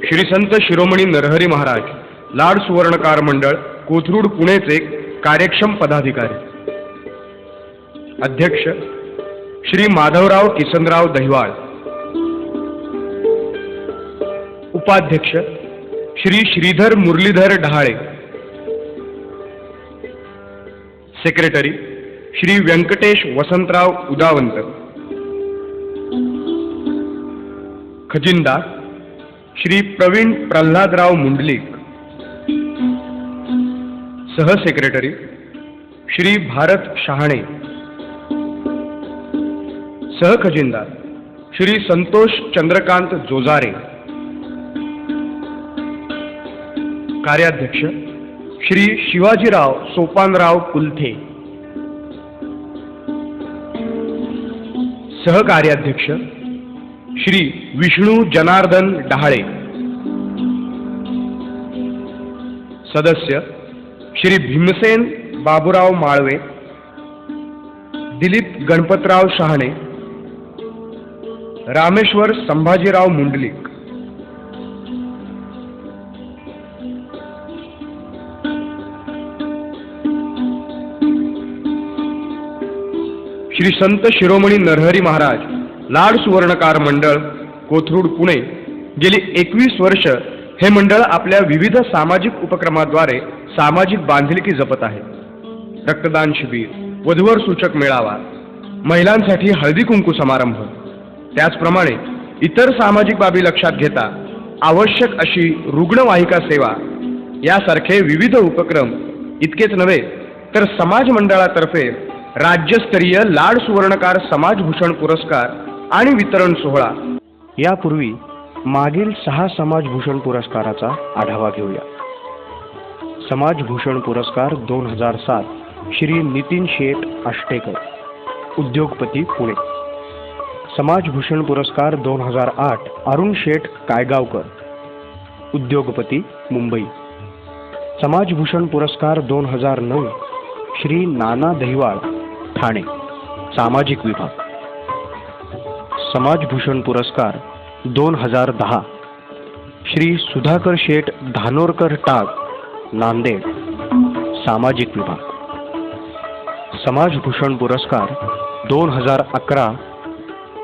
श्री संत शिरोमणी नरहरी महाराज लाड सुवर्णकार मंडळ कोथरूड पुणेचे कार्यक्षम पदाधिकारी. अध्यक्ष श्री माधवराव किसनराव दहिवाळ. उपाध्यक्ष श्री श्रीधर मुरलीधर ढाळे. सेक्रेटरी श्री व्यंकटेश वसंतराव उदावंत. खजिनदार श्री प्रवीण प्रल्हादराव मुंडलिक. सहसेक्रेटरी श्री भारत शहाणे. सहखजिनदार श्री संतोष चंद्रकांत जोजारे. कार्याध्यक्ष श्री शिवाजीराव सोपानराव कुलथे. सहकार्याध्यक्ष श्री विष्णू जनार्दन डहाळे. सदस्य श्री भीमसेन बाबूराव माळवे. दिलीप गणपतराव शहाणे. रामेश्वर संभाजीराव मुंडलिक. श्री संत शिरोमणी नरहरी महाराज लाड सुवर्णकार मंडळ कोथरूड पुणे गेली 21 वर्ष हे मंडळ आपल्या विविध सामाजिक उपक्रमाद्वारे सामाजिक बांधिलकी जपत आहे. रक्तदान शिबिर, वधूवर सूचक मेळावा, महिलांसाठी हळदी कुंकू समारंभ, त्याचप्रमाणे इतर सामाजिक बाबी लक्षात घेता आवश्यक अशी रुग्णवाहिका सेवा यासारखे विविध उपक्रम इतकेच नव्हे तर समाज मंडळातर्फे राज्यस्तरीय लाड सुवर्णकार समाजभूषण पुरस्कार आणि वितरण सोहळा. यापूर्वी मागील 6 समाजभूषण पुरस्काराचा आढावा घेऊया. समाजभूषण पुरस्कार 2007 श्री नितीन शेठ आष्टेकर, उद्योगपती, पुणे. समाजभूषण पुरस्कार 2008 अरुण शेठ कायगावकर, उद्योगपती, मुंबई. समाजभूषण पुरस्कार 2009 श्री नाना दहिवाळ, ठाणे, सामाजिक विभाग. समाजभूषण पुरस्कार 2010 श्री सुधाकर शेठ धानोरकर टाक, नांदेड, सामाजिक विभाग. समाजभूषण पुरस्कार 2011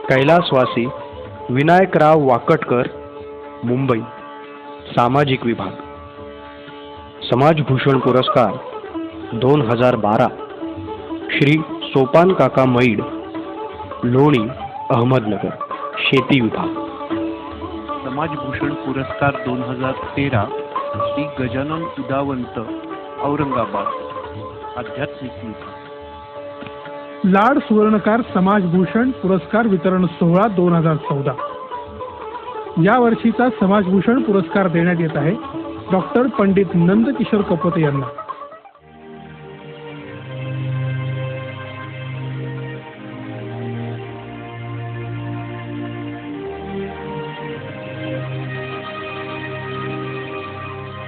कैलासवासी विनायकराव वाकटकर, मुंबई, सामाजिक विभाग. समाजभूषण पुरस्कार 2012 श्री सोपान काका मैड, लोणी, अहमदनगर, शेती विभाग. समाजभूषण पुरस्कार 2013 श्री गजानन उदावंत, औरंगाबाद, आध्यात्मिक विभाग. लाड सुवर्णकार समाजभूषण पुरस्कार वितरण सोहळा 2014. या वर्षीचा समाजभूषण पुरस्कार देण्यात येत आहे डॉक्टर पंडित नंदकिशोर कपोते यांना.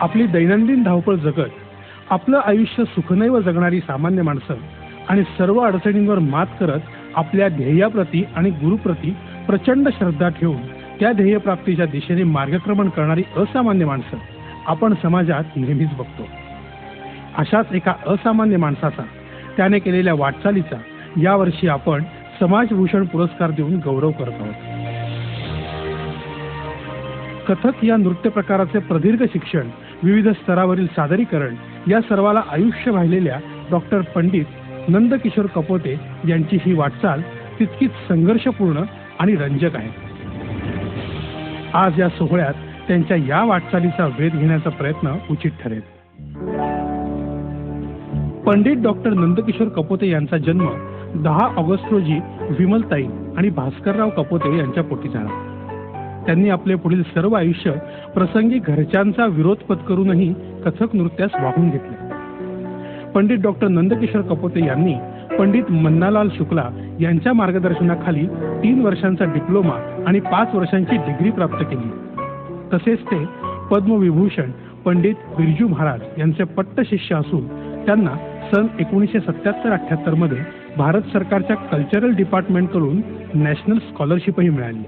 आपली दैनंदिन धावपळ जगत आपलं आयुष्य सुखनैव जगणारी सामान्य माणसं आणि सर्व अडचणींवर मात करत आपल्या ध्येयाप्रती आणि गुरुप्रती प्रचंड श्रद्धा ठेवून त्या ध्येयप्राप्तीच्या दिशेने मार्गक्रमण करणारी असामान्य माणसं आपण समाजात नेहमीच बघतो. अशाच एका असामान्य माणसाचा, त्याने केलेल्या वाटचालीचा यावर्षी आपण समाजभूषण पुरस्कार देऊन गौरव करत आहोत. कथक या नृत्य प्रकाराचे प्रदीर्घ शिक्षण, विविध स्तरावरील सादरीकरण या सर्वाला आयुष्य वाहिलेल्या डॉक्टर पंडित नंदकिशोर कपोते यांची ही वाटचाल तितकीच संघर्षपूर्ण आणि रंजक आहे. आज या सोहळ्यात त्यांच्या या वाटचालीचा वेध घेण्याचा प्रयत्न उचित ठरेल. पंडित डॉक्टर नंदकिशोर कपोते यांचा जन्म 10 ऑगस्ट रोजी विमलताई आणि भास्करराव कपोते यांच्या पोटी झाला. त्यांनी आपले पुढील सर्व आयुष्य प्रसंगी घरच्यांचा विरोध पत्करूनही कथक नृत्यास वाहून घेतले. पंडित डॉक्टर नंदकिशोर कपोते यांनी पंडित मन्नालाल शुक्ला यांच्या मार्गदर्शनाखाली 3 वर्षांचा डिप्लोमा आणि 5 वर्षांची डिग्री प्राप्त केली. तसेच ते पद्मविभूषण पंडित बिरजू महाराज यांचे पट्ट शिष्य असून त्यांना सन 1977-78 मध्ये भारत सरकारच्या कल्चरल डिपार्टमेंटकडून नॅशनल स्कॉलरशिपही मिळाली.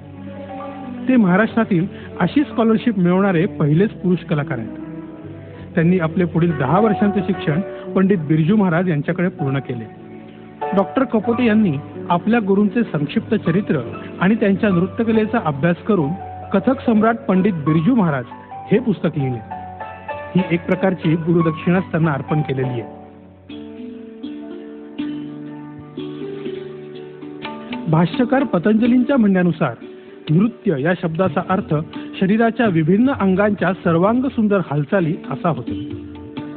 ते महाराष्ट्रातील अशी स्कॉलरशिप मिळवणारे पहिलेच पुरुष कलाकार आहेत. त्यांनी आपले पुढील 10 वर्षांचे शिक्षण पंडित बिरजू महाराज यांच्याकडे पूर्ण केले. डॉक्टर कपोते यांनी आपल्या गुरूंचे संक्षिप्त चरित्र आणि त्यांच्या नृत्यकलेचा अभ्यास करून कथक सम्राट पंडित बिरजू महाराज हे पुस्तक लिहिले. ही एक प्रकारची गुरुदक्षिणाच त्यांना अर्पण केलेली आहे. भाष्यकार पतंजलींच्या म्हणण्यानुसार नृत्य या शब्दाचा अर्थ शरीराच्या विभिन्न अंगांच्या सर्वांग सुंदर हालचाली असा होतो.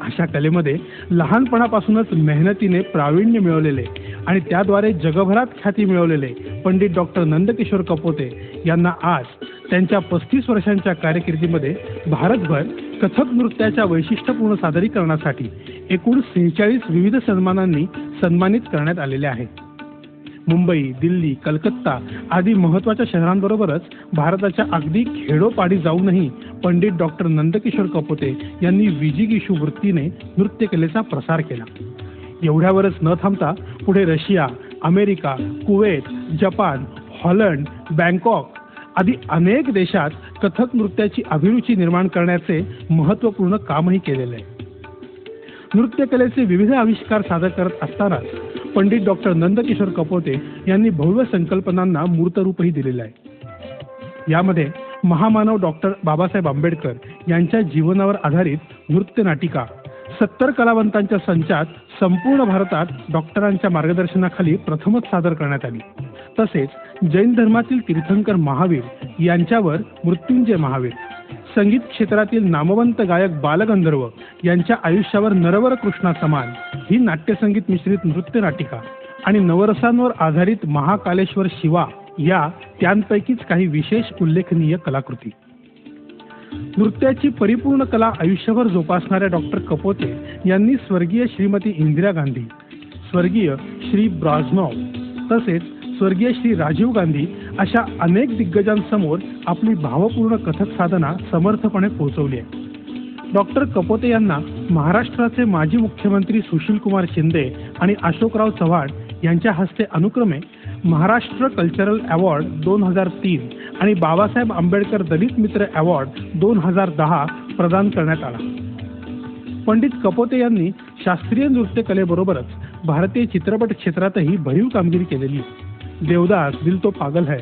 अशा कलेमध्ये लहानपणापासूनच मेहनतीने प्रावीण्य मिळवलेले आणि त्याद्वारे जगभरात ख्याती मिळवलेले पंडित डॉक्टर नंदकिशोर कपोते यांना आज त्यांच्या 35 वर्षांच्या कारकिर्दीमध्ये भारतभर कथक नृत्याच्या वैशिष्ट्यपूर्ण सादरीकरणासाठी एकूण 46 विविध सन्मानांनी सन्मानित करण्यात आलेले आहे. मुंबई, दिल्ली, कलकत्ता आदी महत्त्वाच्या शहरांबरोबरच भारताच्या अगदी खेडोपाडी जाऊनही पंडित डॉक्टर नंदकिशोर कपोते यांनी विजिगीषू वृत्तीने नृत्यकलेचा प्रसार केला. एवढ्यावरच न थांबता पुढे Russia, America, Kuwait, Japan, Holland, Bangkok आदी अनेक देशात कथक नृत्याची अभिरुची निर्माण करण्याचे महत्त्वपूर्ण कामही केलेले आहे. नृत्यकलेचे विविध आविष्कार सादर करत असतानाच पंडित डॉक्टर नंदकिशोर कपोते यांनी भव्य संकल्पनांना मूर्तरूपही दिलेले आहे. यामध्ये महामानव डॉक्टर बाबासाहेब आंबेडकर यांच्या जीवनावर आधारित नृत्य नाटिका 70 कलावंतांच्या संचात संपूर्ण भारतात डॉक्टरांच्या मार्गदर्शनाखाली प्रथमच सादर करण्यात आली. तसेच जैन धर्मातील तीर्थंकर महावीर यांच्यावर मृत्युंजय महावीर, संगीत क्षेत्रातील नामवंत गायक बालगंधर्व यांच्या आयुष्यावर नरवर कृष्णा समान ही नाट्यसंगीत मिश्रित नृत्य नाटिका आणि नवरसांवर आधारित महाकालेश्वर शिवा या त्यांपैकीच काही विशेष उल्लेखनीय कलाकृती. नृत्याची परिपूर्ण कला आयुष्यभर जोपासणाऱ्या डॉक्टर कपोते यांनी स्वर्गीय श्रीमती इंदिरा गांधी, स्वर्गीय श्री ब्राझनॉव तसेच स्वर्गीय श्री राजीव गांधी अशा अनेक दिग्गजांसमोर आपली भावपूर्ण कथक साधना समर्थपणे पोहोचवली आहे. डॉक्टर कपोते यांना महाराष्ट्राचे माजी मुख्यमंत्री सुशीलकुमार शिंदे आणि अशोकराव चव्हाण यांच्या हस्ते अनुक्रमे महाराष्ट्र कल्चरल अवॉर्ड 2003 आणि बाबासाहेब आंबेडकर दलित मित्र अवॉर्ड 2010 प्रदान करण्यात आला. पंडित कपोते यांनी शास्त्रीय नृत्य कलेबरोबरच भारतीय चित्रपट क्षेत्रातही भरीव कामगिरी केलेली आहे. देवदास, दिल तो पागल है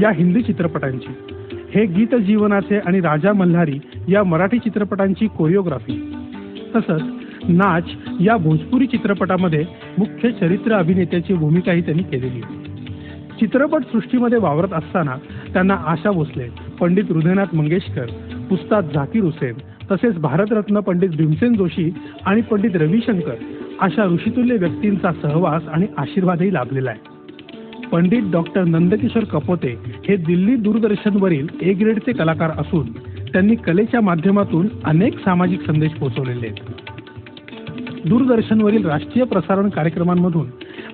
या हिंदी चित्रपटांची, हे गीत जीवनाचे आणि राजा मल्हारी या मराठी चित्रपटांची कोरिओग्राफी, तसंच नाच या भोजपुरी चित्रपटामध्ये मुख्य चरित्र अभिनेत्याची भूमिकाही त्यांनी केलेली आहे. चित्रपट सृष्टीमध्ये वावरत असताना त्यांना आशा भोसले, पंडित हृदयनाथ मंगेशकर, उस्ताद झाकीर हुसेन तसेच भारतरत्न पंडित भीमसेन जोशी आणि पंडित रविशंकर अशा ऋषितुल्य व्यक्तींचा सहवास आणि आशीर्वादही लाभलेला आहे. पंडित डॉक्टर नंदकिशोर कपोते हे दिल्ली दूरदर्शनवरील ए ग्रेडचे कलाकार असून त्यांनी कलेच्या माध्यमातून अनेक सामाजिक संदेश पोहोचवलेले आहेत. दूरदर्शनवरील राष्ट्रीय प्रसारण कार्यक्रमांमधून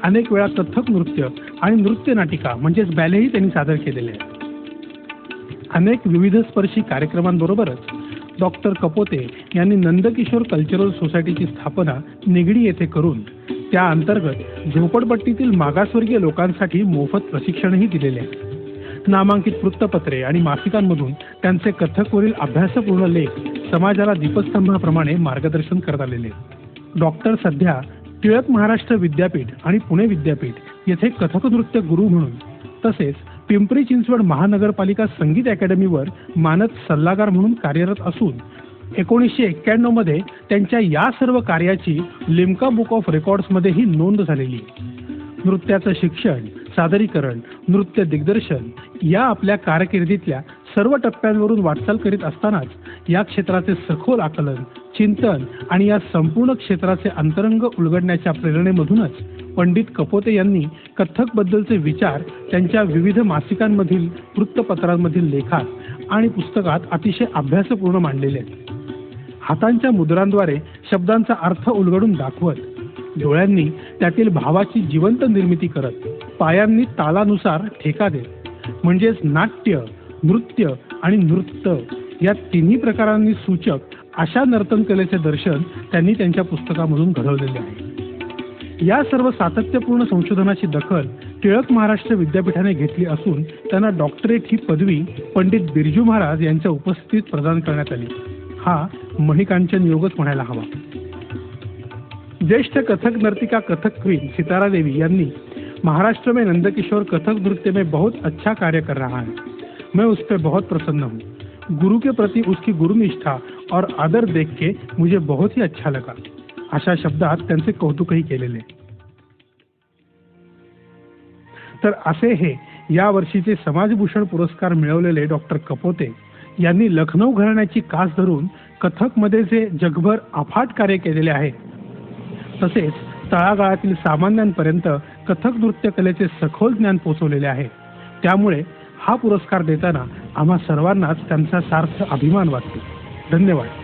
अनेक वेळा कथक नृत्य आणि नृत्य नाटिका म्हणजेच बॅलेही त्यांनी सादर केलेले आहेत. अनेक विविध स्पर्शी कार्यक्रमांबरोबरच डॉक्टर कपोते यांनी नंदकिशोर कल्चरल सोसायटीची स्थापना निगडी येथे करून त्या अंतर्गत झोपडपट्टीतील मागासवर्गीय लोकांसाठी मोफत प्रशिक्षणही दिलेले आहे. नामांकित वृत्तपत्रे आणि मासिकांमधून त्यांचे कथकवरील अभ्यासपूर्ण लेख समाजाला दीपस्तंभाप्रमाणे मार्गदर्शन करत आलेले. डॉक्टर सध्या टिळक महाराष्ट्र विद्यापीठ आणि पुणे विद्यापीठ येथे कथक नृत्य गुरु म्हणून तसेच पिंपरी चिंचवड महानगरपालिका संगीत अकॅडमीवर मानद सल्लागार म्हणून कार्यरत असून 1991 मध्ये त्यांच्या या सर्व कार्याची लिम्का बुक ऑफ रेकॉर्ड्समध्येही नोंद झालेली आहे. नृत्याचं शिक्षण, सादरीकरण, नृत्य दिग्दर्शन या आपल्या कारकिर्दीतल्या सर्व टप्प्यांवरून वाटचाल करीत असतानाच या क्षेत्राचे सखोल आकलन, चिंतन आणि या संपूर्ण क्षेत्राचे अंतरंग उलगडण्याच्या प्रेरणेमधूनच पंडित कपोते यांनी कथकबद्दलचे विचार त्यांच्या विविध मासिकांमधील, वृत्तपत्रांमधील लेखात आणि पुस्तकात अतिशय अभ्यासपूर्ण मांडलेले आहेत. हातांच्या मुद्रांद्वारे शब्दांचा अर्थ उलगडून दाखवत, डोळ्यांनी त्यातील भावाची जिवंत निर्मिती करत, पायांनी तालानुसार ठेका देत म्हणजेच नाट्य, नृत्य आणि नृत्य या तिन्ही प्रकारांनी सूचक अशा नर्तन कलेचे दर्शन त्यांनी त्यांच्या पुस्तकामधून घडवलेले आहे. या सर्व सातत्यपूर्ण संशोधनाची दखल टिळक महाराष्ट्र विद्यापीठाने घेतली असून त्यांना डॉक्टरेट ही पदवी पंडित बिरजू महाराज यांच्या उपस्थितीत प्रदान करण्यात आली. हा मणिकांचन योगच म्हणायला हवा. ज्येष्ठ कथक नर्तिका कथक क्वीन सितारा देवी यांनी महाराष्ट्र में नंदकिशोर कथक नृत्य में बहुत अच्छा कार्य कर रहा है, मैं उस पर बहुत प्रसन्न हूँ. गुरु के प्रति उसकी गुरुनिष्ठा और आदर देख के मुझे बहुत ही अच्छा लगा. अशा शब्दात त्यांचे कौतुकही केलेले. तर असे हे या वर्षीचे समाजभूषण पुरस्कार मिळवलेले डॉक्टर कपोते यांनी लखनौ घराण्याची कास धरून कथकमध्ये जे जगभर अफाट कार्य केलेले आहे, तसेच तळागाळातील सामान्यांपर्यंत कथक नृत्य कलेचे सखोल ज्ञान पोहोचवलेले आहे. त्यामुळे हा पुरस्कार देताना आम्हा सर्वांनाच त्यांचा सार्थ अभिमान वाटतो. धन्यवाद.